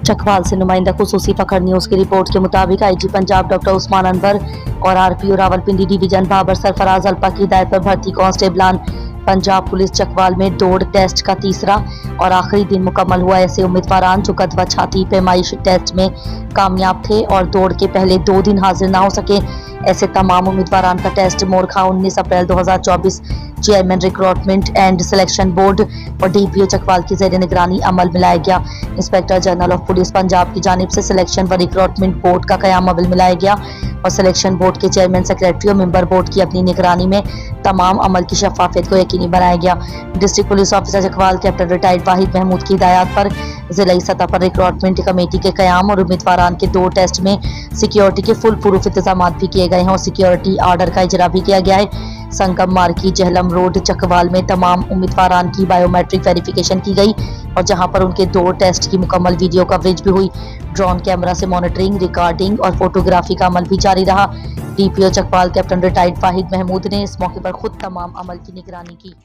चकवाल से नुमाइंदा खुसूसी फखर न्यूज की रिपोर्ट के मुताबिक आईजी पंजाब डॉक्टर उस्मान अनवर और आरपीओ रावलपिंडी डिवीजन बाबर सरफराज अल्पा की हिदायत पर भर्ती कांस्टेबलान पंजाब पुलिस चकवाल में दौड़ टेस्ट का तीसरा और आखिरी दिन मुकम्मल हुआ। ऐसे उम्मीदवार जो कद व छाती पैमाइश टेस्ट में कामयाब थे और दौड़ के पहले 2 दिन हाजिर ना हो सके, ऐसे तमाम उम्मीदवार का टेस्ट मोरखा 19 April 2024 chairman recruitment and selection board और डीपीओ चकवाल की ज़ेर निगरानी अमल में लाया गया। Inspector general of police Punjab की जानिब से सिलेक्शन व रिक्रूटमेंट बोर्ड का क़याम अमल में लाया गया और सिलेक्शन बोर्ड के चेयरमैन, सेक्रेटरी और मेंबर बोर्ड की अपनी निगरानी में तमाम अमल की शफाफियत को यकीनी बनाया गया। District police officer Chakwal captain retired Wahid Mahmood की हिदायत पर जिलाई सतह पर रिक्रूटमेंट कमेटी के क़याम और उम्मीदवार के 2 टेस्ट में सिक्योरिटी के फुल प्रूफ इंतजाम भी किए गए हैं और सिक्योरिटी आर्डर का इजरा भी किया गया है। संगम मार्की जहलम रोड चकवाल में तमाम उम्मीदवार की बायोमेट्रिक वेरिफिकेशन की गई और जहां पर उनके 2 टेस्ट की मुकम्मल वीडियो कवरेज भी हुई। ड्रोन कैमरा से मॉनिटरिंग, रिकॉर्डिंग और फोटोग्राफी का अमल भी जारी रहा। DPO Chakwal captain retired Wahid Mahmood ने इस मौके पर खुद तमाम अमल की निगरानी की।